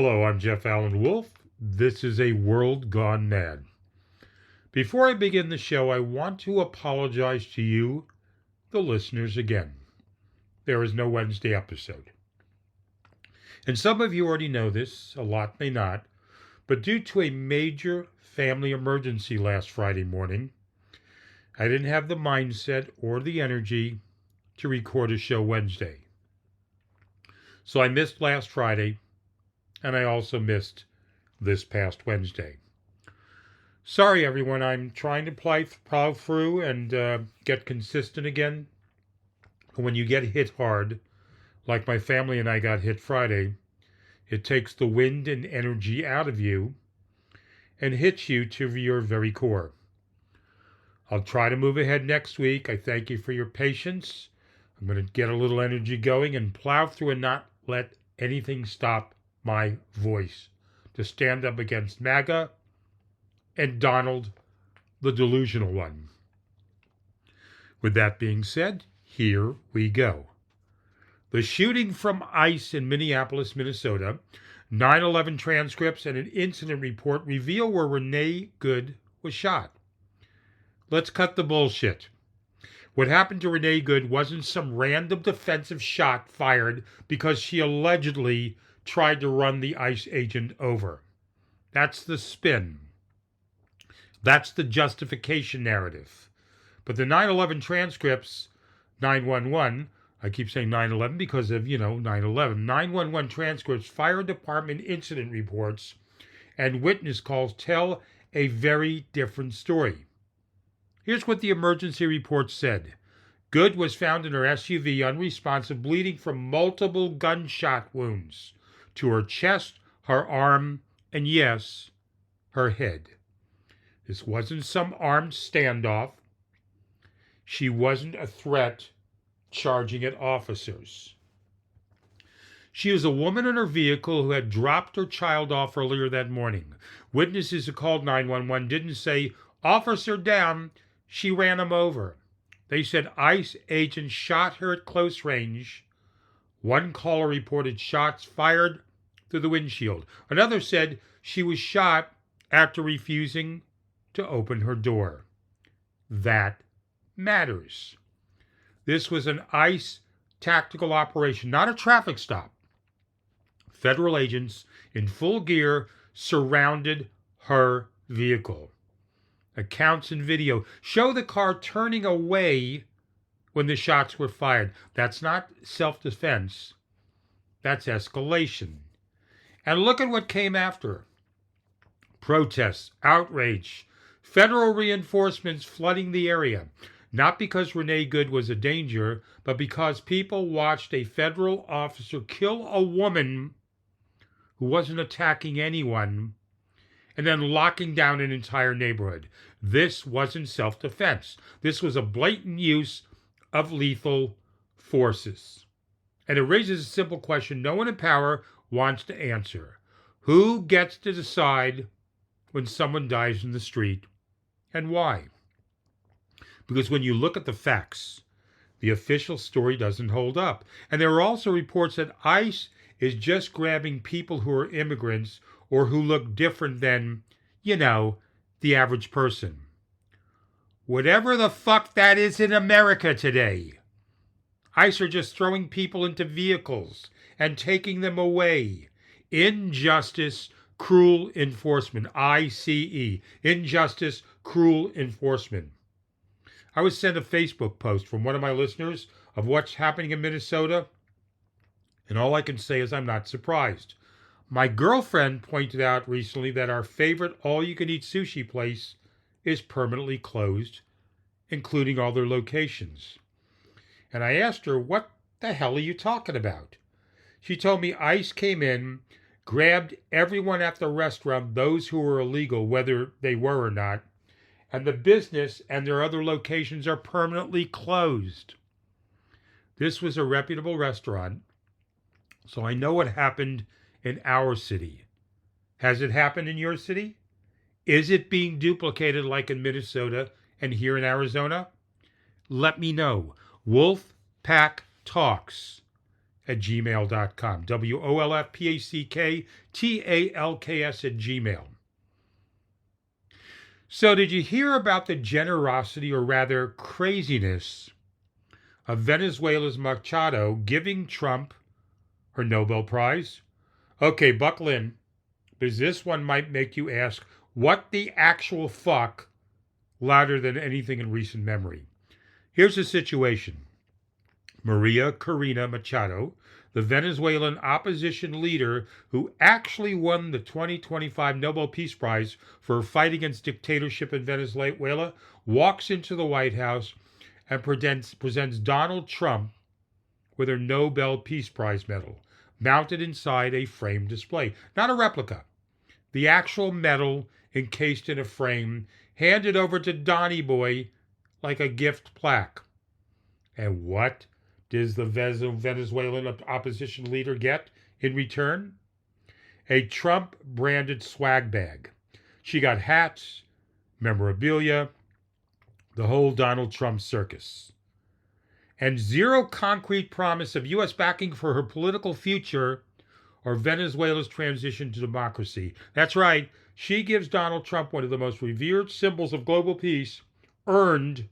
Hello, I'm Jeff Allen Wolf. This is A World Gone Mad. Before I begin the show, I want to apologize to you, the listeners, again. There is no Wednesday episode. And some of you already know this, a lot may not, but due to a major family emergency last Friday morning, I didn't have the mindset or the energy to record a show Wednesday. So I missed last Friday, and I also missed this past Wednesday. Sorry, everyone. I'm trying to plow through and get consistent again. When you get hit hard, like my family and I got hit Friday, it takes the wind and energy out of you and hits you to your very core. I'll try to move ahead next week. I thank you for your patience. I'm going to get a little energy going and plow through and not let anything stop my voice to stand up against MAGA and Donald, the delusional one. With that being said, here we go. The shooting from ICE in Minneapolis, Minnesota, 9/11 transcripts, and an incident report reveal where Renee Good was shot. Let's cut the bullshit. What happened to Renee Good wasn't some random defensive shot fired because she allegedly tried to run the ICE agent over. That's the spin. That's the justification narrative. But the 9/11 transcripts, 911, I keep saying 9/11 because of, 9/11. 911 transcripts, fire department incident reports, and witness calls tell a very different story. Here's what the emergency report said. Good was found in her SUV unresponsive, bleeding from multiple gunshot wounds to her chest, her arm, and yes, her head. This wasn't some armed standoff. She wasn't a threat charging at officers. She was a woman in her vehicle who had dropped her child off earlier that morning. Witnesses who called 911 didn't say, "Officer down," she ran him over. They said ICE agents shot her at close range. One caller reported shots fired through the windshield. Another said she was shot after refusing to open her door. That matters. This was an ICE tactical operation, not a traffic stop. Federal agents in full gear surrounded her vehicle. Accounts and video show the car turning away when the shots were fired. That's not self-defense. That's escalation. And look at what came after. Protests, outrage, federal reinforcements flooding the area. Not because Renee Good was a danger, but because people watched a federal officer kill a woman who wasn't attacking anyone and then locking down an entire neighborhood. This wasn't self-defense. This was a blatant use of lethal forces. And it raises a simple question no one in power wants to answer. Who gets to decide when someone dies in the street and why? Because when you look at the facts, the official story doesn't hold up. And there are also reports that ICE is just grabbing people who are immigrants or who look different than, the average person. Whatever the fuck that is in America today. ICE are just throwing people into vehicles and taking them away. Injustice, cruel enforcement. ICE. Injustice, cruel enforcement. I was sent a Facebook post from one of my listeners of what's happening in Minnesota, and all I can say is I'm not surprised. My girlfriend pointed out recently that our favorite all-you-can-eat sushi place is permanently closed, including all their locations. And I asked her, what the hell are you talking about? She told me ICE came in, grabbed everyone at the restaurant, those who were illegal, whether they were or not, and the business and their other locations are permanently closed. This was a reputable restaurant, so I know what happened in our city. Has it happened in your city? Is it being duplicated like in Minnesota and here in Arizona? Let me know. Wolf Pack Talks at gmail.com. WOLFPACKTALKS at gmail. So did you hear about the generosity, or rather craziness, of Venezuela's Machado giving Trump her Nobel Prize? Okay, buckle in, because this one might make you ask, what the actual fuck, louder than anything in recent memory. Here's the situation. Maria Corina Machado, the Venezuelan opposition leader who actually won the 2025 Nobel Peace Prize for her fight against dictatorship in Venezuela, walks into the White House and presents Donald Trump with her Nobel Peace Prize medal, mounted inside a framed display. Not a replica. The actual medal, encased in a frame, handed over to Donny Boy like a gift plaque. And what does the Venezuelan opposition leader get in return? A Trump-branded swag bag. She got hats, memorabilia, the whole Donald Trump circus. And zero concrete promise of U.S. backing for her political future or Venezuela's transition to democracy. That's right, she gives Donald Trump one of the most revered symbols of global peace, earned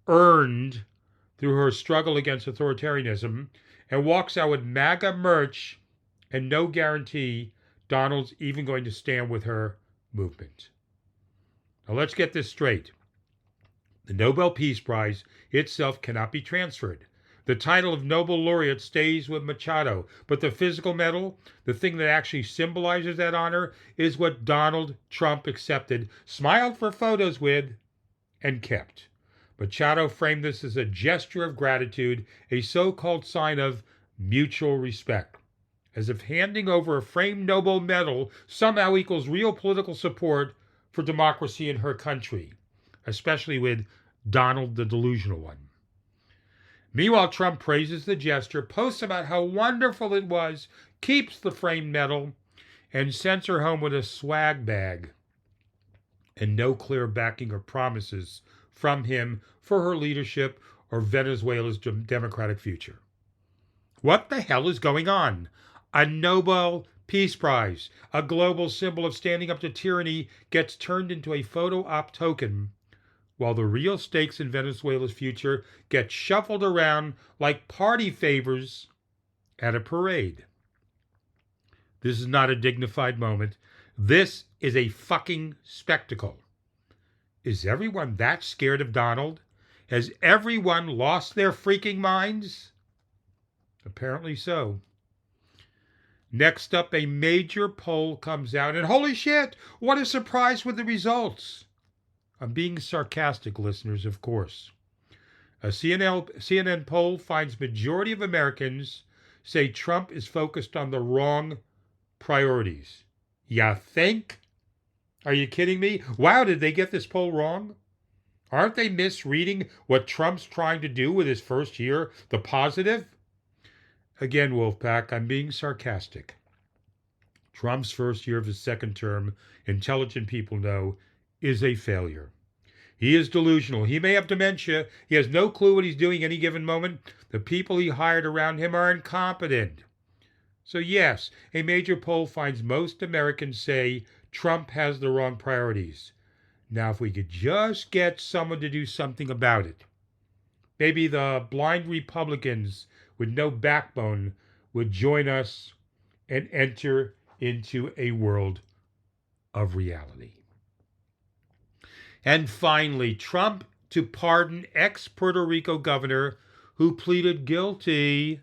through her struggle against authoritarianism, and walks out with MAGA merch and no guarantee Donald's even going to stand with her movement. Now let's get this straight. The Nobel Peace Prize itself cannot be transferred. The title of Nobel laureate stays with Machado, but the physical medal, the thing that actually symbolizes that honor, is what Donald Trump accepted, smiled for photos with, and kept. Machado framed this as a gesture of gratitude, a so-called sign of mutual respect, as if handing over a framed Nobel medal somehow equals real political support for democracy in her country, especially with Donald the delusional one. Meanwhile, Trump praises the gesture, posts about how wonderful it was, keeps the framed medal, and sends her home with a swag bag and no clear backing or promises from him for her leadership or Venezuela's democratic future. What the hell is going on? A Nobel Peace Prize, a global symbol of standing up to tyranny, gets turned into a photo op token, while the real stakes in Venezuela's future get shuffled around like party favors at a parade. This is not a dignified moment. This is a fucking spectacle. Is everyone that scared of Donald? Has everyone lost their freaking minds? Apparently so. Next up, a major poll comes out, and holy shit, what a surprise with the results. I'm being sarcastic, listeners, of course. A CNN poll finds majority of Americans say Trump is focused on the wrong priorities. Ya think? Are you kidding me? Wow, did they get this poll wrong? Aren't they misreading what Trump's trying to do with his first year, the positive? Again, Wolfpack, I'm being sarcastic. Trump's first year of his second term, intelligent people know, is a failure. He is delusional. He may have dementia. He has no clue what he's doing any given moment. The people he hired around him are incompetent. So yes, a major poll finds most Americans say Trump has the wrong priorities. Now, if we could just get someone to do something about it, maybe the blind Republicans with no backbone would join us and enter into a world of reality. And finally, Trump to pardon ex-Puerto Rico governor who pleaded guilty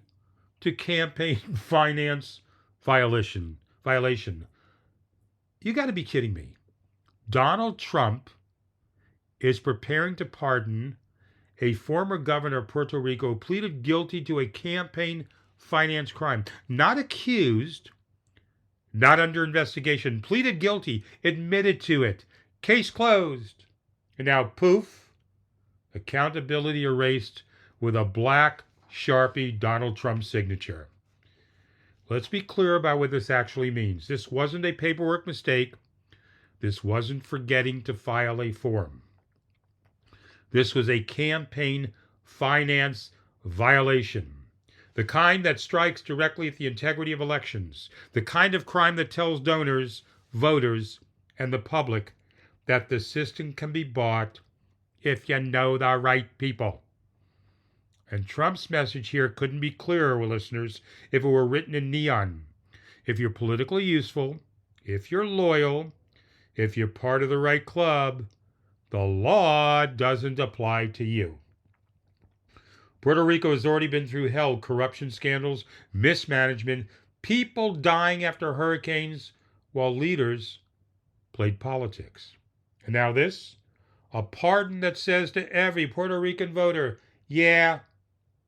to campaign finance violation. You got to be kidding me. Donald Trump is preparing to pardon a former governor of Puerto Rico who pleaded guilty to a campaign finance crime. Not accused, not under investigation, pleaded guilty, admitted to it. Case closed. And now, poof, accountability erased with a black Sharpie Donald Trump signature. Let's be clear about what this actually means. This wasn't a paperwork mistake. This wasn't forgetting to file a form. This was a campaign finance violation. The kind that strikes directly at the integrity of elections. The kind of crime that tells donors, voters, and the public that the system can be bought if you know the right people. And Trump's message here couldn't be clearer, listeners, if it were written in neon. If you're politically useful, if you're loyal, if you're part of the right club, the law doesn't apply to you. Puerto Rico has already been through hell, corruption scandals, mismanagement, people dying after hurricanes, while leaders played politics. And now this, a pardon that says to every Puerto Rican voter, yeah,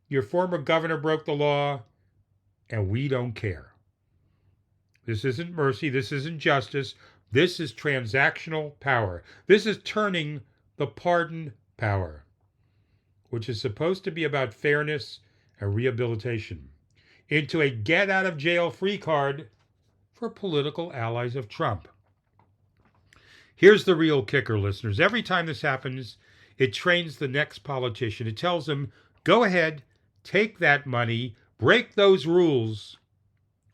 your former governor broke the law, and we don't care. This isn't mercy, this isn't justice, this is transactional power. This is turning the pardon power, which is supposed to be about fairness and rehabilitation, into a get-out-of-jail-free card for political allies of Trump. Here's the real kicker, listeners. Every time this happens, it trains the next politician. It tells them, go ahead, take that money, break those rules.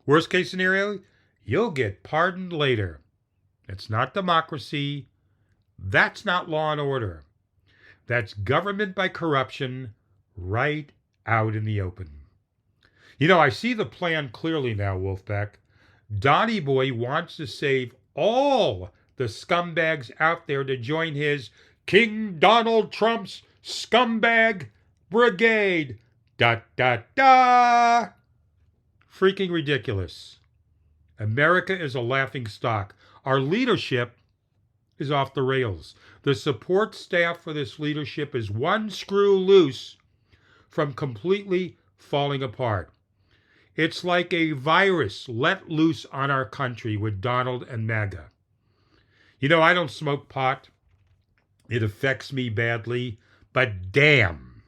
Worst case scenario, you'll get pardoned later. It's not democracy. That's not law and order. That's government by corruption right out in the open. You know, I see the plan clearly now, Wolfpack. Donny Boy wants to save all the scumbags out there to join his King Donald Trump's scumbag brigade. Da da da! Freaking ridiculous. America is a laughing stock. Our leadership is off the rails. The support staff for this leadership is one screw loose from completely falling apart. It's like a virus let loose on our country with Donald and MAGA. You know, I don't smoke pot. It affects me badly, but damn,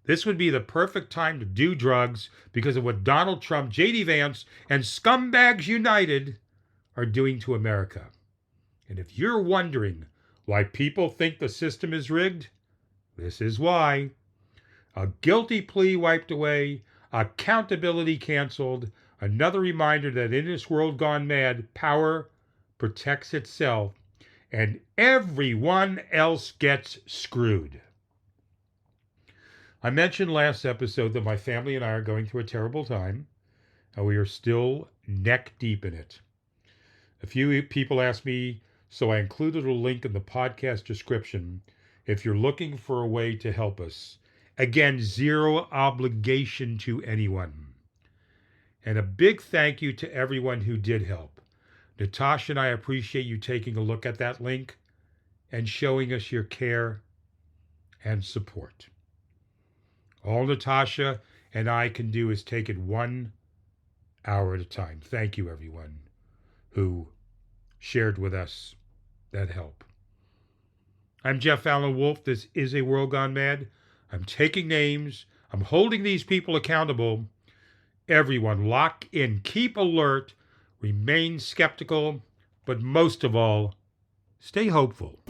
this would be the perfect time to do drugs because of what Donald Trump, J.D. Vance, and Scumbags United are doing to America. And if you're wondering why people think the system is rigged, this is why. A guilty plea wiped away, accountability canceled, another reminder that in this world gone mad, power protects itself, and everyone else gets screwed. I mentioned last episode that my family and I are going through a terrible time, and we are still neck deep in it. A few people asked me, so I included a link in the podcast description if you're looking for a way to help us. Again, zero obligation to anyone. And a big thank you to everyone who did help. Natasha and I appreciate you taking a look at that link and showing us your care and support. All Natasha and I can do is take it 1 hour at a time. Thank you, everyone who shared with us that help. I'm Jeff Allen Wolf. This is A World Gone Mad. I'm taking names. I'm holding these people accountable. Everyone, lock in. Keep alert. Remain skeptical. But most of all, stay hopeful.